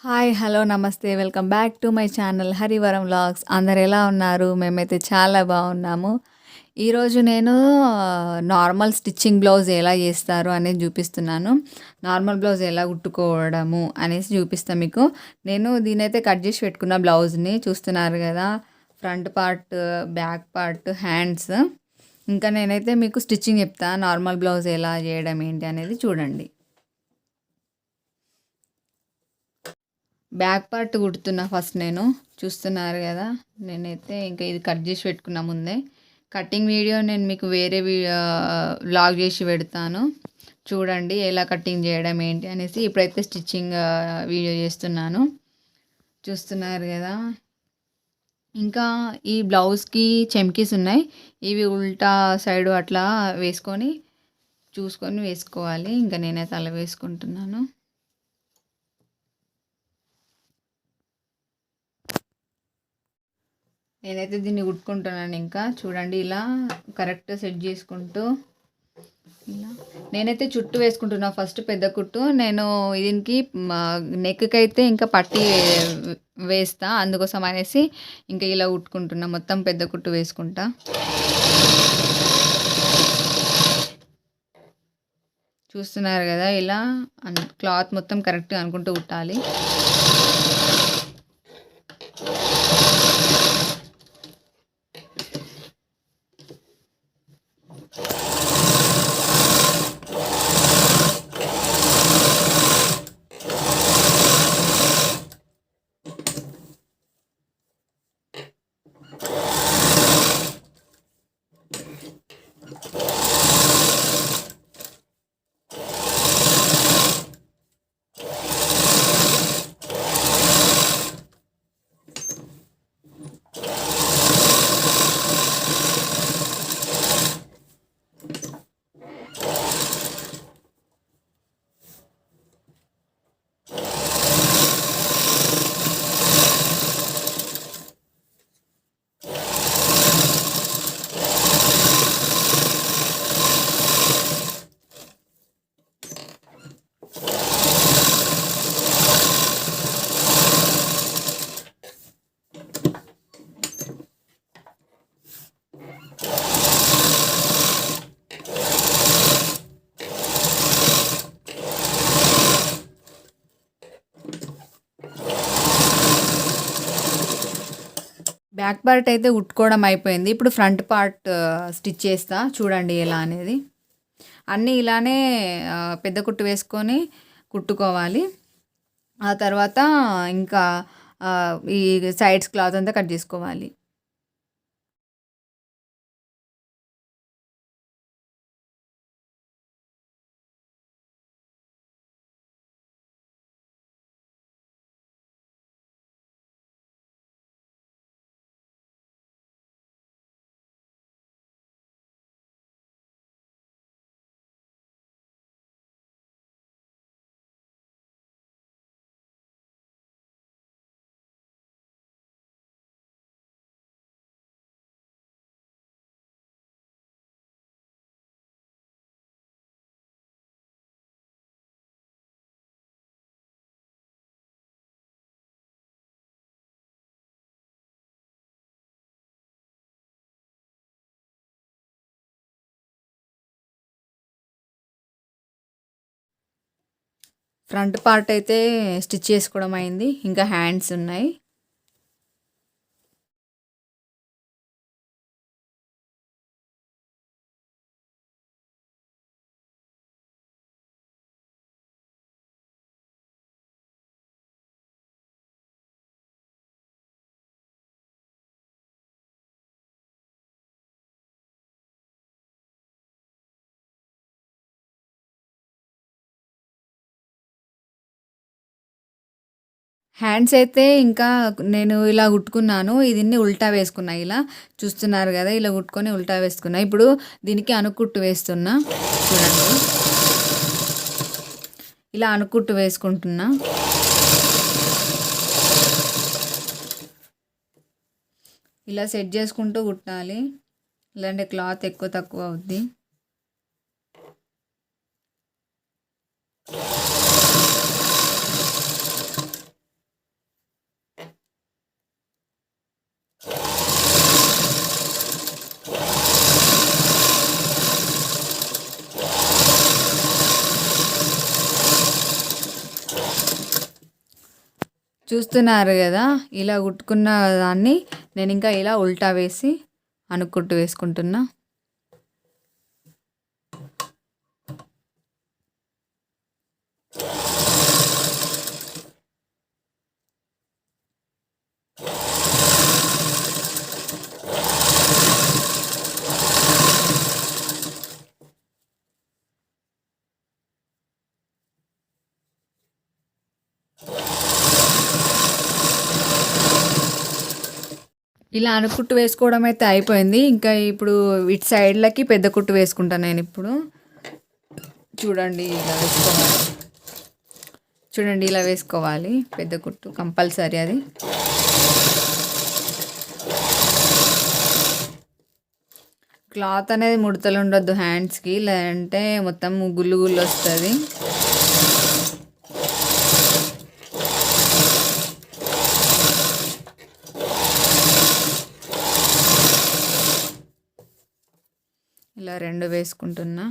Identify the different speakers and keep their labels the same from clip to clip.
Speaker 1: Hi! Hello! నమస్తే. Welcome back to my channel Harivaram vlogs. అందరు ఎలా ఉన్నారు? మేమైతే చాలా బాగున్నాము. ఈరోజు నేను నార్మల్ స్టిచ్చింగ్ బ్లౌజ్ ఎలా చేస్తారు అనేది చూపిస్తున్నాను. నార్మల్ బ్లౌజ్ ఎలా కుట్టుకోవడము అనేసి చూపిస్తా మీకు. నేను దీనైతే కట్ చేసి పెట్టుకున్న బ్లౌజ్‌ని చూస్తున్నారు కదా! Front part, back part, hands. ఇంకా నేనైతే మీకు స్టిచ్చింగ్ చెప్తా. నార్మల్ బ్లౌజ్ ఎలా చేయడం ఏంటి అనేది చూడండి. బ్యాక్ పార్ట్ కుడుతున్నా ఫస్ట్ నేను. చూస్తున్నారు కదా! నేనైతే ఇంకా ఇది కట్ చేసి పెట్టుకున్నా ముందే. కటింగ్ వీడియో నేను మీకు వేరే వ్లాగ్ చేసి పెడతాను. చూడండి ఎలా కటింగ్ చేయడం ఏంటి అనేసి. ఇప్పుడైతే స్టిచ్చింగ్ వీడియో చేస్తున్నాను. చూస్తున్నారు కదా! ఇంకా ఈ బ్లౌజ్‌కి చెమ్కీస్ ఉన్నాయి. ఇవి ఉల్టా సైడు అట్లా వేసుకొని చూసుకొని వేసుకోవాలి. ఇంకా నేనైతే అలా వేసుకుంటున్నాను. నేనైతే దీన్ని కుట్టుకుంటున్నాను ఇంకా. చూడండి ఇలా కరెక్ట్ సెట్ చేసుకుంటూ ఇలా నేనైతే చుట్టూ వేసుకుంటున్నా ఫస్ట్ పెద్ద కుట్టు. నేను దీనికి నెక్కి అయితే ఇంకా పట్టీ వేస్తా. అందుకోసం అనేసి ఇంకా ఇలా కుట్టుకుంటున్నా. మొత్తం పెద్ద కుట్టు వేసుకుంటా. చూస్తున్నారు కదా! ఇలా క్లాత్ మొత్తం కరెక్ట్గా అనుకుంటూ కుట్టాలి. బ్యాక్ పార్ట్ అయితే కుట్టుకోవడం అయిపోయింది. ఇప్పుడు ఫ్రంట్ పార్ట్ స్టిచ్ చేస్తా. చూడండి ఎలా అనేది. అన్నీ ఇలానే పెద్ద కుట్టు వేసుకొని కుట్టుకోవాలి. ఆ తర్వాత ఇంకా ఈ సైడ్స్ క్లాత్ అంతా కట్ చేసుకోవాలి. ఫ్రంట్ పార్ట్ అయితే స్టిచ్ చేసుకోవడం అయింది. ఇంకా హ్యాండ్స్ ఉన్నాయి. హ్యాండ్స్ అయితే ఇంకా నేను ఇలా కుట్టుకున్నాను. దీన్ని ఉల్టా వేసుకున్నా ఇలా. చూస్తున్నారు కదా! ఇలా కుట్టుకొని ఉల్టా వేసుకున్నా. ఇప్పుడు దీనికి అనుకుట్టు వేస్తున్నా. చూడండి. ఇలా అనుకుట్టు వేసుకుంటున్నా. ఇలా సెట్ చేసుకుంటూ కుట్టాలి. లేదంటే క్లాత్ ఎక్కువ తక్కువ అవుద్ది. చూస్తున్నారు కదా, ఇలా కుట్టుకున్న దాన్ని నేను ఇంకా ఇలా ఉల్టా వేసి అనుకుట్టు వేసుకుంటున్నా. ఇలా అనుకుట్టు వేసుకోవడం అయితే అయిపోయింది. ఇంకా ఇప్పుడు ఇటు సైడ్లకి పెద్ద కుట్టు వేసుకుంటాను నేను ఇప్పుడు. చూడండి ఇలా వేసుకోవాలి. చూడండి ఇలా వేసుకోవాలి పెద్ద కుట్టు కంపల్సరీ అది. క్లాత్ అనేది ముడతలు ఉండొద్దు హ్యాండ్స్కి, లేదంటే మొత్తం గుళ్ళు గుళ్ళు వస్తుంది. ఇలా 2 వేసుకుంటున్నా.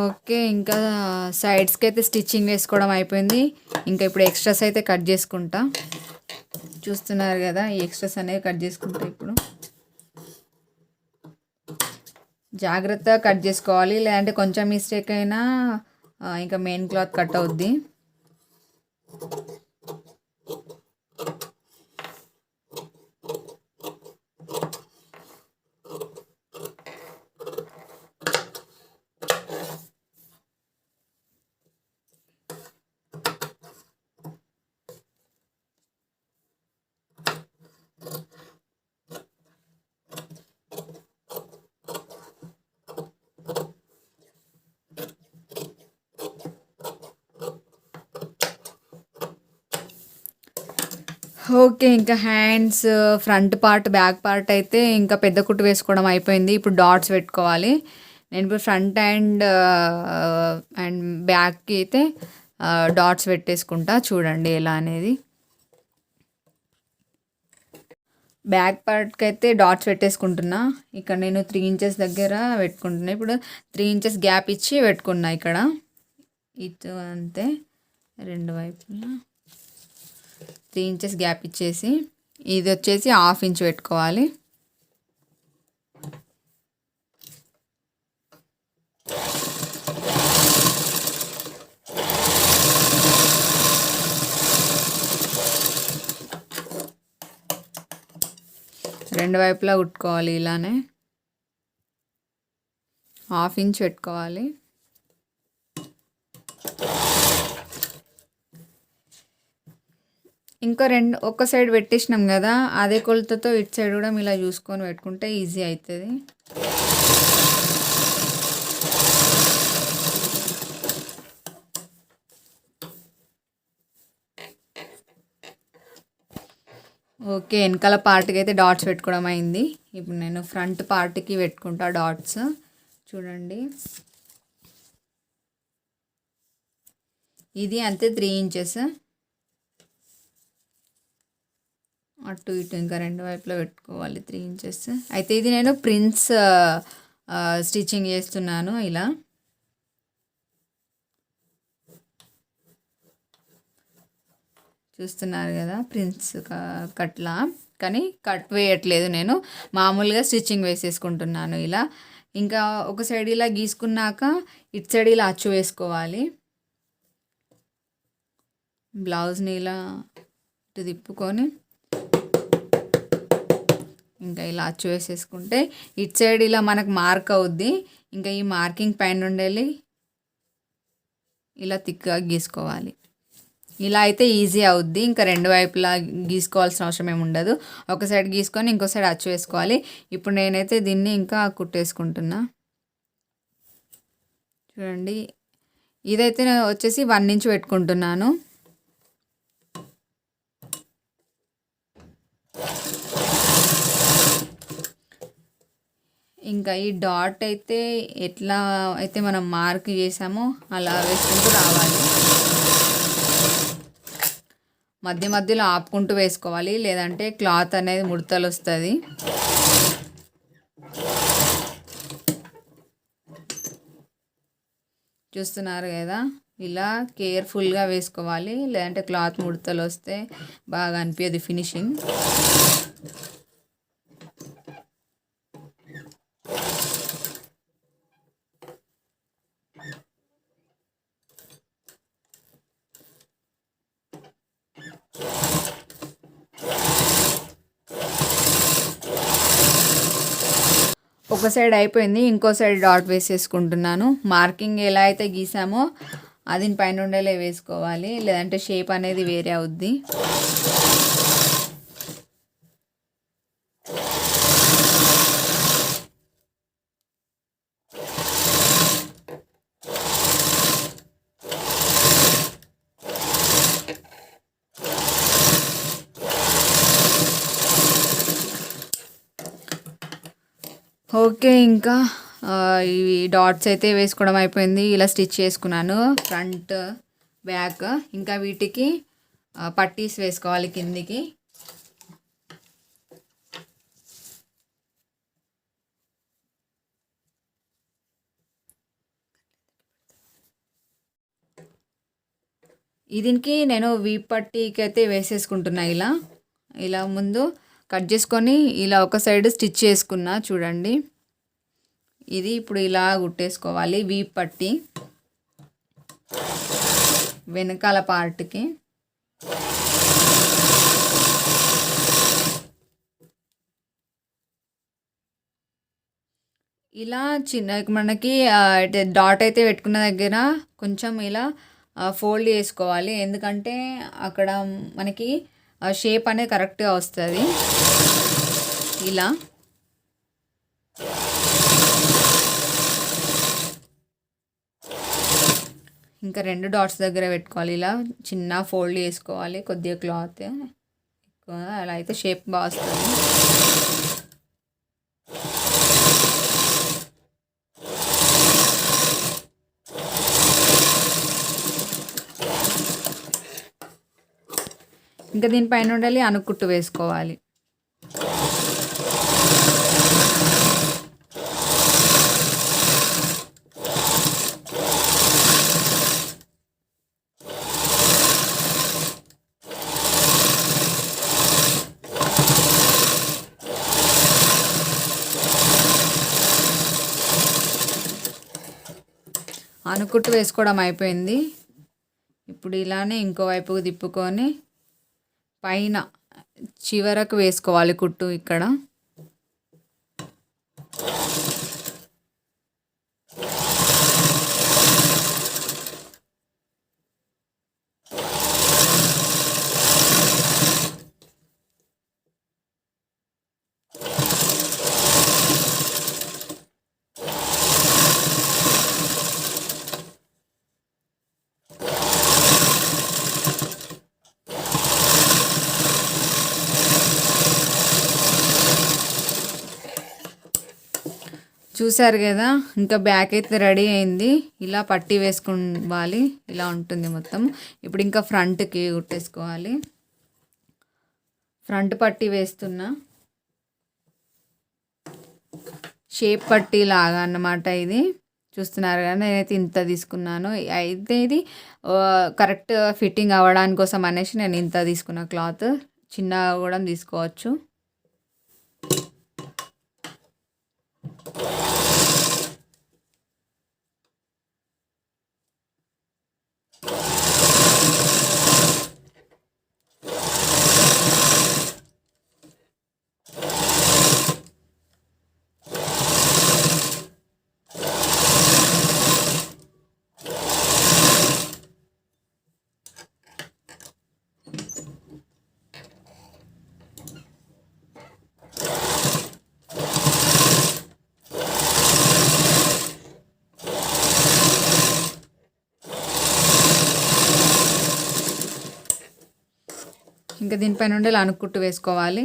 Speaker 1: ఓకే, ఇంకా సైడ్స్కి అయితే స్టిచ్చింగ్ వేసుకోవడం అయిపోయింది. ఇంకా ఇప్పుడు ఎక్స్ట్రాస్ అయితే కట్ చేసుకుంటా. చూస్తున్నారు కదా, ఈ ఎక్స్ట్రాస్ అనేవి కట్ చేసుకుంటా. ఇప్పుడు జాగ్రత్తగా కట్ చేసుకోవాలి, లేదంటే కొంచెం మిస్టేక్ అయినా ఇంకా మెయిన్ క్లాత్ కట్ అవుద్ది. ఓకే, ఇంకా hands front part back part అయితే ఇంకా పెద్ద కుట్టు వేసుకోవడం అయిపోయింది. ఇప్పుడు డాట్స్ పెట్టుకోవాలి. నేను ఇప్పుడు ఫ్రంట్ అండ్ బ్యాక్కి అయితే డాట్స్ పెట్టేసుకుంటా. చూడండి ఎలా అనేది. బ్యాక్ పార్ట్కి అయితే డాట్స్ పెట్టేసుకుంటున్నా. ఇక్కడ నేను 3 ఇంచెస్ దగ్గర పెట్టుకుంటున్నా. ఇప్పుడు 3 ఇంచెస్ గ్యాప్ ఇచ్చి పెట్టుకున్నా ఇక్కడ. ఇటు అంతే 2 వైపులా 3 ఇంచెస్ గ్యాప్ ఇచ్చేసి, ఇది వచ్చేసి 1/2 ఇంచ్ పెట్టుకోవాలి. రెండు వైపులా కుట్టుకోవాలి. ఇలానే 1/2 ఇంచ్ పెట్టుకోవాలి. ఇంకా ఒక సైడ్ పెట్టేసినాం కదా, అదే కొలతతో ఇటు సైడ్ కూడా ఇలా చూసుకొని పెట్టుకుంటే ఈజీ అవుతుంది. ఓకే, వెనకాల పార్ట్కి అయితే డాట్స్ పెట్టుకోవడం అయింది. ఇప్పుడు నేను ఫ్రంట్ పార్ట్కి పెట్టుకుంటా డాట్స్. చూడండి, ఇది అంతే 3 ఇంచెస్. అటు ఇటు ఇంకా 2 వైపులా పెట్టుకోవాలి 3 ఇంచెస్. అయితే ఇది నేను ప్రిన్స్ స్టిచ్చింగ్ చేస్తున్నాను. ఇలా చూస్తున్నారు కదా, ప్రిన్స్ కట్లా, కానీ కట్ వేయట్లేదు నేను, మామూలుగా స్టిచ్చింగ్ వేసేసుకుంటున్నాను ఇలా. ఇంకా ఒక సైడ్ ఇలా గీసుకున్నాక ఇటు సైడ్ ఇలా అచ్చు వేసుకోవాలి. బ్లౌజ్ని ఇలా ఇటు తిప్పుకొని ఇంకా ఇలా అచ్చు వేసేసుకుంటే ఇటు సైడ్ ఇలా మనకు మార్క్ అవుద్ది. ఇంకా ఈ మార్కింగ్ పైన నుండి ఇలా థిక్గా గీసుకోవాలి. ఇలా అయితే ఈజీ అవుద్ది. ఇంకా 2 వైపులా గీసుకోవాల్సిన అవసరం ఏమి ఉండదు. ఒక సైడ్ గీసుకొని ఇంకో సైడ్ అచ్చు వేసుకోవాలి. ఇప్పుడు నేనైతే దీన్ని ఇంకా కుట్టేసుకుంటున్నా. చూడండి, ఇదైతే వచ్చేసి 1 ఇంచ్ పెట్టుకుంటున్నాను. ఇంకా ఇంకా ఈ డాట్ అయితే ఎట్లా అయితే మనం మార్క్ చేసామో అలా వేసుకుంటూ రావాలి. మధ్య మధ్యలో ఆపుకుంటూ వేసుకోవాలి, లేదంటే క్లాత్ అనేది ముడతలు వస్తుంది. చూస్తున్నారు కదా, ఇలా కేర్ఫుల్గా వేసుకోవాలి, లేదంటే క్లాత్ ముడతలు వస్తే బాగా అనిపించదు ఫినిషింగ్. ఒక సైడ్ అయిపోయింది, ఇంకో సైడ్ డాట్ వేసేసుకుంటున్నాను. మార్కింగ్ ఎలా అయితే గీసామో అది పైన ఉండేలే వేసుకోవాలి, లేదంటే షేప్ అనేది వేరే అవుద్ది. ఓకే, ఇంకా ఇవి డాట్స్ అయితే వేసుకోవడం అయిపోయింది. ఇలా స్టిచ్ చేసుకున్నాను ఫ్రంట్ బ్యాక్. ఇంకా వీటికి పట్టీస్ వేసుకోవాలి కిందికి. దీనికి నేను వీప్ పట్టీకి అయితే వేసేసుకుంటున్నా. ఇలా ముందు కట్ చేసుకొని ఇలా ఒక సైడ్ స్టిచ్ చేసుకున్నా చూడండి. ఇది ఇప్పుడు ఇలా కుట్టేసుకోవాలి వీప్ పట్టీ వెనకాల పార్ట్కి. ఇలా మనకి డాట్ అయితే పెట్టుకున్న దగ్గర కొంచెం ఇలా ఫోల్డ్ చేసుకోవాలి, ఎందుకంటే అక్కడ మనకి షేప్ అనేది కరెక్ట్గా వస్తుంది. ఇలా ఇంకా 2 డాట్స్ దగ్గర పెట్టుకోవాలి. ఇలా చిన్న ఫోల్డ్ చేసుకోవాలి కొద్దిగా క్లాత్ ఎక్కువ, అలా అయితే షేప్ బాగా వస్తుంది. ఇంకా దీనిపైన ఉండాలి అనుకుట్టు వేసుకోవాలి. అనుకుట్టు వేసుకోవడం అయిపోయింది. ఇప్పుడు ఇలానే ఇంకో వైపుకు తిప్పుకొని పైన చివరకు వేసుకోవాలి కుట్టు ఇక్కడ. చూసారు కదా, ఇంకా బ్యాక్ అయితే రెడీ అయింది. ఇలా పట్టీ వేసుకోవాలి, ఇలా ఉంటుంది మొత్తం. ఇప్పుడు ఇంకా ఫ్రంట్కి కుట్టేసుకోవాలి. ఫ్రంట్ పట్టీ వేస్తున్నా, షేప్ పట్టీ లాగా అన్నమాట ఇది. చూస్తున్నారు కదా, నేనైతే ఇంత తీసుకున్నాను. అయితే ఇది కరెక్ట్ ఫిట్టింగ్ అవ్వడానికి కోసం అనేసి నేను ఇంత తీసుకున్నా క్లాత్. చిన్నగా కూడా తీసుకోవచ్చు. ఇంకా దీనిపైన నుండి ఇలా అనుకుట్టు వేసుకోవాలి.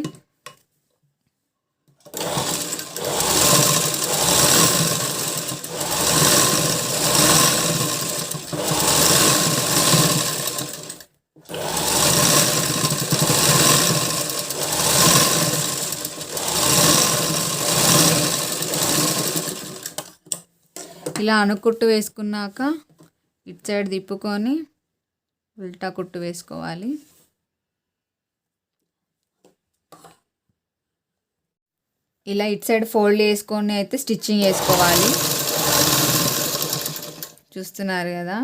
Speaker 1: ఇలా అనుకుట్టు వేసుకున్నాక ఇటు సైడ్ తిప్పుకొని ఉల్టా కుట్టు వేసుకోవాలి. ఇలా ఇటు సైడ్ ఫోల్డ్ చేసుకొని అయితే స్టిచ్చింగ్ వేసుకోవాలి. చూస్తున్నారు కదా,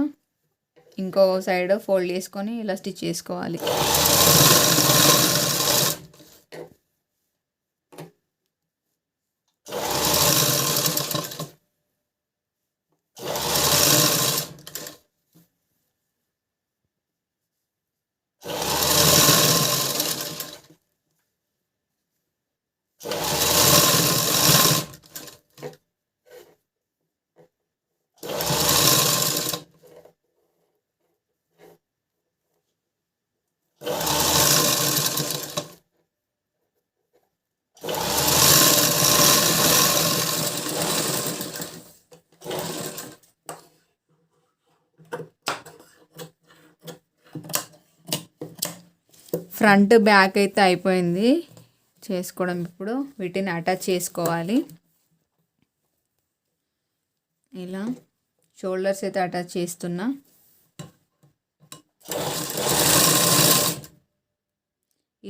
Speaker 1: ఇంకో సైడ్ ఫోల్డ్ చేసుకొని ఇలా స్టిచ్ చేసుకోవాలి. ఫ్రంట్ బ్యాక్ అయితే అయిపోయింది చేసుకోవడం. ఇప్పుడు వీటిని అటాచ్ చేసుకోవాలి. ఇలా షోల్డర్స్ అయితే అటాచ్ చేస్తున్నా.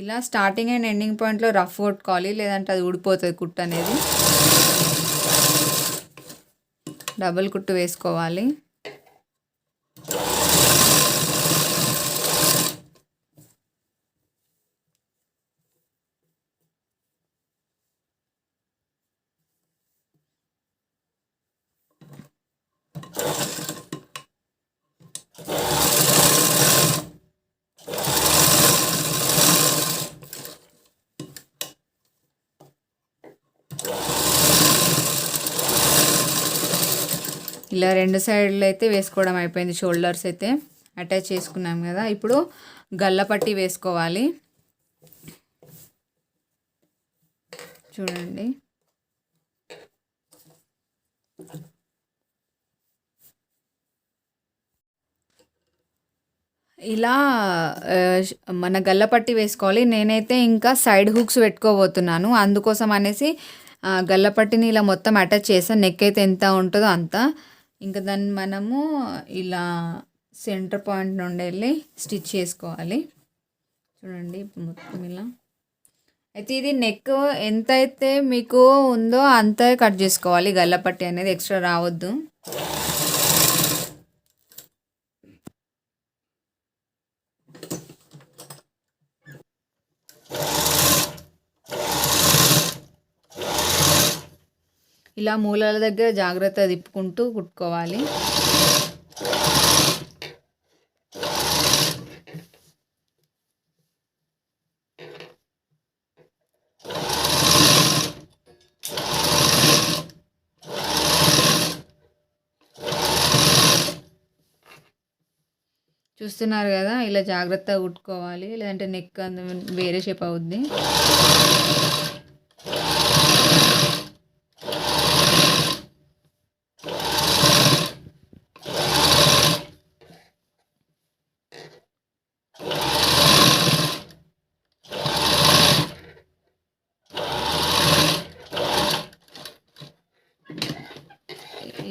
Speaker 1: ఇలా స్టార్టింగ్ అండ్ ఎండింగ్ పాయింట్లో రఫ్ కొట్టుకోవాలి, లేదంటే అది ఊడిపోతుంది కుట్టు అనేది. డబుల్ కుట్టు వేసుకోవాలి. ఇలా రెండు సైడ్లు అయితే వేసుకోవడం అయిపోయింది. షోల్డర్స్ అయితే అటాచ్ చేసుకున్నాం కదా. ఇప్పుడు గల్లపట్టి వేసుకోవాలి. చూడండి, ఇలా మన గల్లపట్టి వేసుకోవాలి. నేనైతే ఇంకా సైడ్ హుక్స్ పెట్టుకోబోతున్నాను. అందుకోసం అనేసి గల్లపట్టిని ఇలా మొత్తం అటాచ్ చేసాను. నెక్ అయితే ఎంత ఉంటుందో అంత. ఇంకా దాన్ని మనము ఇలా సెంటర్ పాయింట్ నుండి వెళ్ళి స్టిచ్ చేసుకోవాలి. చూడండి, ఇప్పుడు మొత్తం ఇలా అయితే ఇది నెక్ ఎంత అయితే మీకు ఉందో అంతే కట్ చేసుకోవాలి. గల్లపట్టి అనేది ఎక్స్ట్రా రావద్దు. ఇలా మూలల దగ్గర జాగ్రత్తగా తిప్పుకుంటూ కుట్టుకోవాలి. చూస్తున్నారు కదా, ఇలా జాగ్రత్తగా కుట్టుకోవాలి, లేదంటే నెక్ వేరే షేప్ అవుద్ది.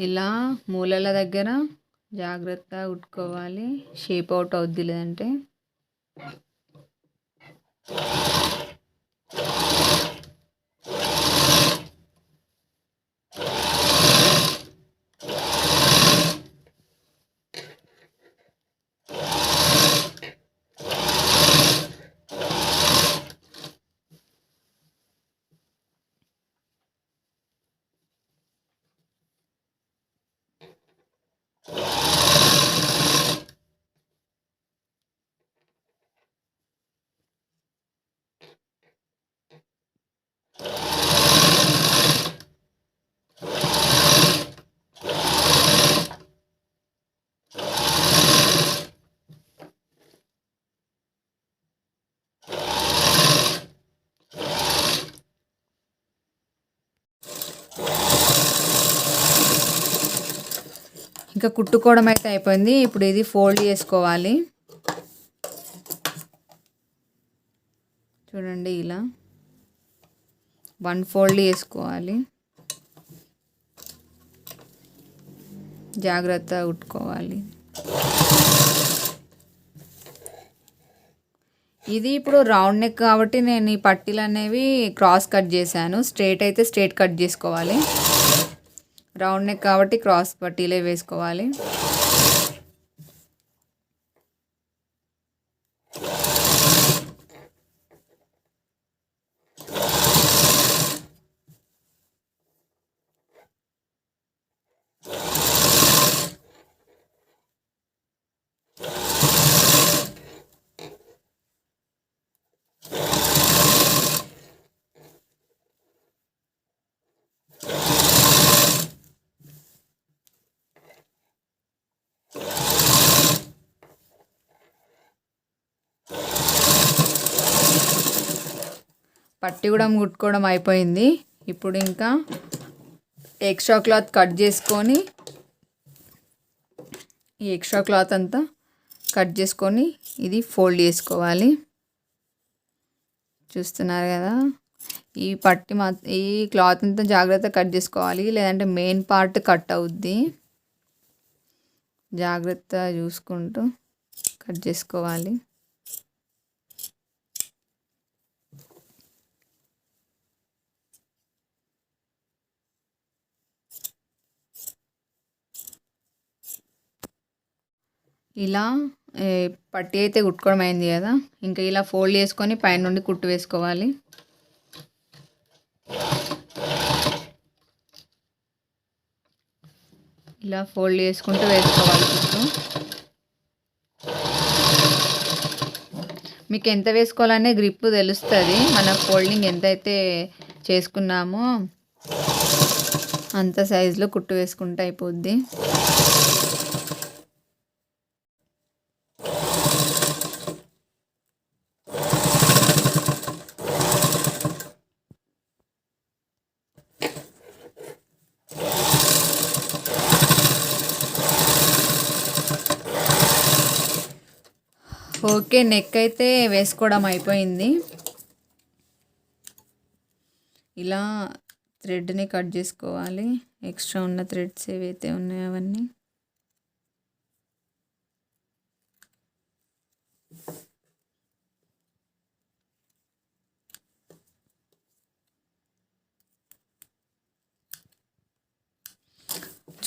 Speaker 1: ఇలా మూలల దగ్గర జాగ్రత్తగా కుట్టుకోవాలి, షేప్ అవుట్ అవుద్ది లేదంటే. ఇంకా కుట్టుకోవడం అయితే అయిపోయింది. ఇప్పుడు ఇది ఫోల్డ్ చేసుకోవాలి. చూడండి, ఇలా వన్ ఫోల్డ్ చేసుకోవాలి. జాగ్రత్తగా కుట్టుకోవాలి. ఇది ఇప్పుడు రౌండ్ నెక్ కాబట్టి నేను ఈ పట్టీలు అనేవి క్రాస్ కట్ చేశాను. స్ట్రేట్ అయితే స్ట్రేట్ కట్ చేసుకోవాలి. రౌండ్ నెక్ కాబట్టి క్రాస్ పట్టీలే వేసుకోవాలి. పట్టి కూడా కుట్టుకోవడం అయిపోయింది. ఇప్పుడు ఇంకా ఎక్స్ట్రా క్లాత్ కట్ చేసుకొని ఈ ఎక్స్ట్రా క్లాత్ అంతా కట్ చేసుకొని ఇది ఫోల్డ్ చేసుకోవాలి. చూస్తున్నారు కదా, ఈ పట్టి ఈ క్లాత్ అంతా జాగ్రత్తగా కట్ చేసుకోవాలి, లేదంటే మెయిన్ పార్ట్ కట్ అవుద్ది. జాగ్రత్తగా చూసుకుంటూ కట్ చేసుకోవాలి. ఇలా పట్టి అయితే కుట్టుకోవడం అయింది కదా, ఇంకా ఇలా ఫోల్డ్ చేసుకొని పైన నుండి కుట్టు వేసుకోవాలి. ఇలా ఫోల్డ్ చేసుకుంటూ వేసుకోవాలి కుట్టు. మీకు ఎంత వేసుకోవాలనే గ్రిప్ తెలుస్తుంది. మన ఫోల్డింగ్ ఎంతైతే చేసుకున్నామో అంత సైజులో కుట్టు వేసుకుంటే అయిపోద్ది. ఓకే, నెక్ అయితే వేసుకోవడం అయిపోయింది. ఇలా థ్రెడ్ని కట్ చేసుకోవాలి. ఎక్స్ట్రా ఉన్న థ్రెడ్స్ ఏవైతే ఉన్నాయో అవన్నీ.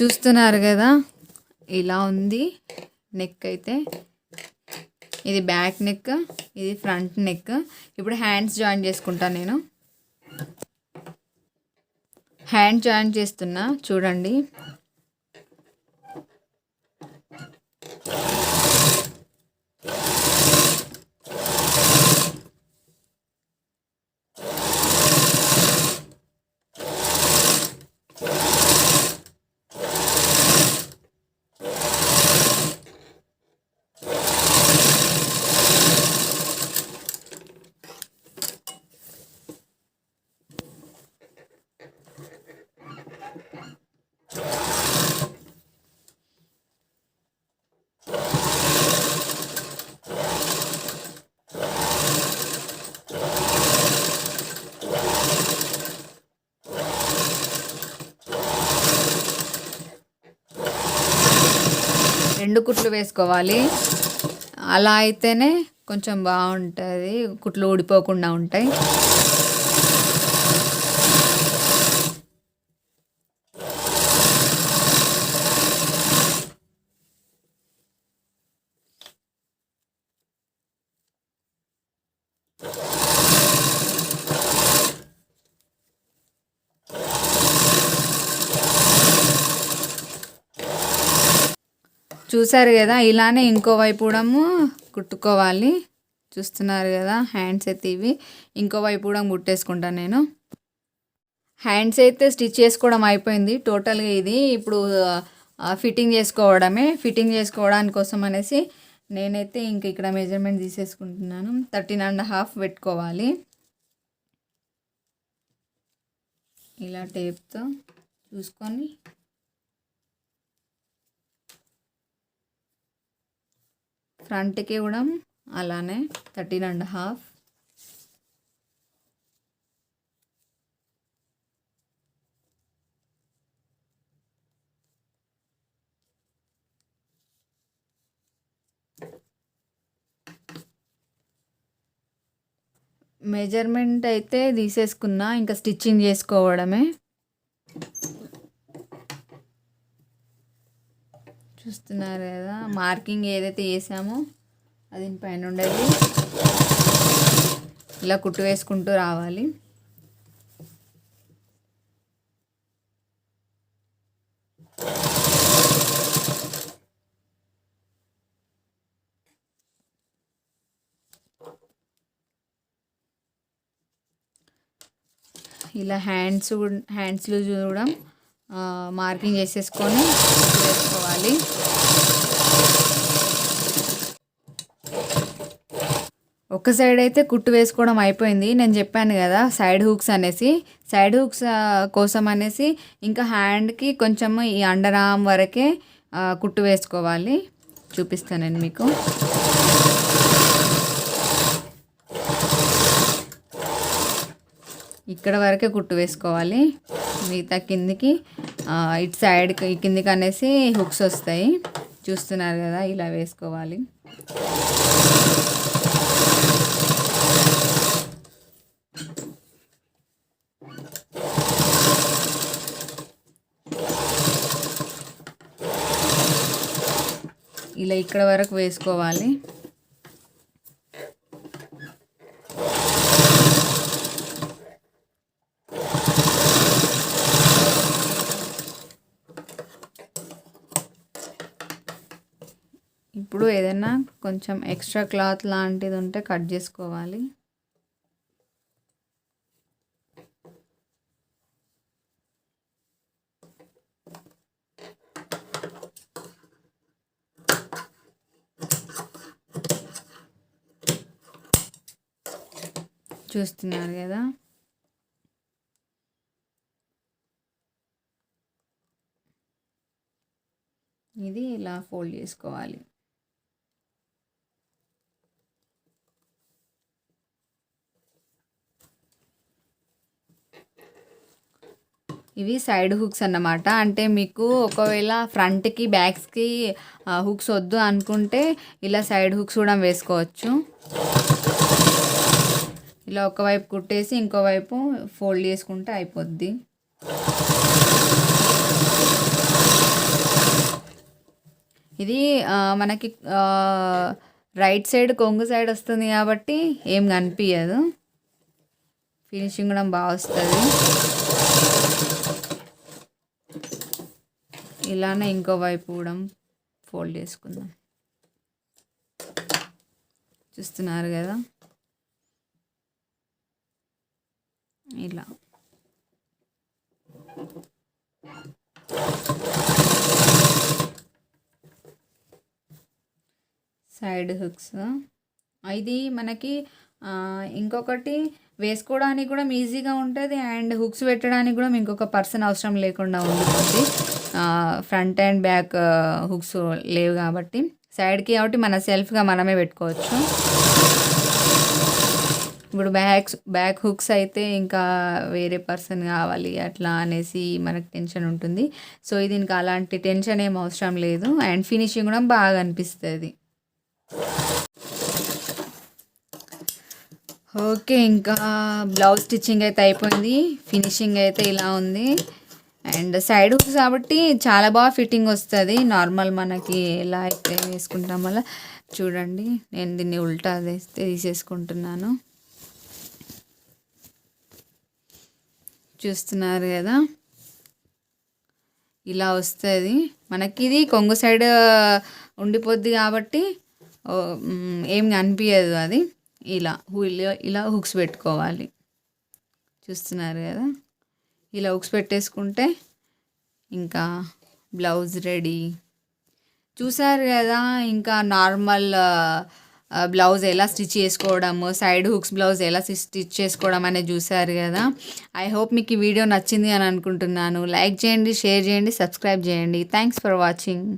Speaker 1: చూస్తున్నారు కదా, ఇలా ఉంది నెక్ అయితే. ఇది బ్యాక్ నెక్, ఇది ఫ్రంట్ నెక్. ఇప్పుడు హ్యాండ్స్ జాయిన్ చేసుకుంటాను నేను. హ్యాండ్ జాయిన్ చేస్తున్నా చూడండి. రెండు కుట్లు వేసుకోవాలి. అలా అయితేనే కొంచెం బాగుంటుంది, కుట్లు ఊడిపోకుండా ఉంటాయి. చూసారు కదా, ఇలానే ఇంకో వైపు కూడా కుట్టుకోవాలి. చూస్తున్నారు కదా, హ్యాండ్స్ అయితే ఇవి. ఇంకో వైపు కూడా కుట్టేసుకుంటాను నేను. హ్యాండ్స్ అయితే స్టిచ్ చేసుకోవడం అయిపోయింది టోటల్గా. ఇది ఇప్పుడు ఫిట్టింగ్ చేసుకోవడమే. ఫిట్టింగ్ చేసుకోవడానికి కోసం అనేసి నేనైతే ఇంక ఇక్కడ మెజర్మెంట్ తీసేసుకుంటున్నాను. 13.5 పెట్టుకోవాలి. ఇలా టేప్తో చూసుకొని ఫ్రంట్కి కూడా అలానే 13.5. మెజర్మెంట్ అయితే తీసేసుకున్నా, ఇంకా స్టిచ్చింగ్ చేసుకోవడమే. చూస్తున్నారు కదా, మార్కింగ్ ఏదైతే వేసామో అది పైన ఉండేది ఇలా కుట్టు వేసుకుంటూ రావాలి. ఇలా హ్యాండ్స్లో చూడడం మార్కింగ్ వేసేసుకొని వేసుకోవాలి. ఒక సైడ్ అయితే కుట్టు వేసుకోవడం అయిపోయింది. నేను చెప్పాను కదా సైడ్ హుక్స్ అనేసి, సైడ్ హుక్స్ కోసం అనేసి ఇంకా హ్యాండ్కి కొంచెం ఈ అండర్ ఆర్మ్ వరకే కుట్టు వేసుకోవాలి. చూపిస్తాను నేను మీకు. ఇక్కడ వరకే కుట్టు వేసుకోవాలి, మిగతా కిందికి ఇటు సైడ్ కిందికి అనేసి హుక్స్ వస్తాయి. చూస్తున్నారు కదా, ఇలా వేసుకోవాలి. ఇలా ఇక్కడ వరకు వేసుకోవాలి. ఇప్పుడు ఏదైనా కొంచెం ఎక్స్ట్రా క్లాత్ లాంటిది ఉంటే కట్ చేసుకోవాలి. చూస్తున్నారు కదా, ఇది ఇలా ఫోల్డ్ చేసుకోవాలి. ఇవి సైడ్ హుక్స్ అన్నమాట. అంటే మీకు ఒకవేళ ఫ్రంట్కి బ్యాక్స్కి హుక్స్ వద్దు అనుకుంటే ఇలా సైడ్ హుక్స్ కూడా వేసుకోవచ్చు. ఇలా ఒకవైపు కుట్టేసి ఇంకోవైపు ఫోల్డ్ చేసుకుంటే అయిపోద్ది. ఇది మనకి రైట్ సైడ్ కొంగు సైడ్ వస్తుంది కాబట్టి ఏం కనిపించదు, ఫినిషింగ్ కూడా బాగా వస్తుంది. ఇలానే ఇంకో వైపు కూడా ఫోల్డ్ చేసుకుందాం. చూస్తున్నారు కదా, ఇలా సైడ్ హుక్స్. ఇది మనకి ఇంకొకటి వేసుకోవడానికి కూడా ఈజీగా ఉంటుంది, అండ్ హుక్స్ పెట్టడానికి కూడా ఇంకొక పర్సన్ అవసరం లేకుండా ఉంటుంది. ఫ్రంట్ అండ్ బ్యాక్ హుక్స్ లేవు కాబట్టి, సైడ్కి కాబట్టి మన సెల్ఫ్గా మనమే పెట్టుకోవచ్చు. ఇప్పుడు బ్యాక్ హుక్స్ అయితే ఇంకా వేరే పర్సన్ కావాలి అట్లా అనేసి మనకు టెన్షన్ ఉంటుంది. సో దీనికి అలాంటి టెన్షన్ ఏం అవసరం లేదు, అండ్ ఫినిషింగ్ కూడా బాగా అనిపిస్తుంది. ఓకే, ఇంకా బ్లౌజ్ స్టిచ్చింగ్ అయితే అయిపోయింది, ఫినిషింగ్ అయితే ఇలా ఉంది. అండ్ సైడ్ హుక్స్ కాబట్టి చాలా బాగా ఫిట్టింగ్ వస్తుంది. నార్మల్ మనకి ఎలా అయితే వేసుకుంటాం అలా. చూడండి, నేను దీన్ని ఉల్టా వేస్తే తీసేసుకుంటున్నాను. చూస్తున్నారు కదా, ఇలా వస్తుంది మనకి. ఇది కొంగు సైడ్ ఉండిపోద్ది కాబట్టి ఏం కనిపించదు అది. ఇలా హుక్స్ పెట్టుకోవాలి. చూస్తున్నారు కదా, ఇలా హుక్స్ పెట్టేసుకుంటే ఇంకా బ్లౌజ్ రెడీ. చూసారు కదా, ఇంకా నార్మల్ బ్లౌజ్ ఎలా స్టిచ్ చేసుకోవడము, సైడ్ హుక్స్ బ్లౌజ్ ఎలా స్టిచ్ చేసుకోవడం అనేది చూసారు కదా. ఐ హోప్ మీకు ఈ వీడియో నచ్చింది అని అనుకుంటున్నాను. లైక్ చేయండి, షేర్ చేయండి, సబ్స్క్రైబ్ చేయండి. Thanks for watching.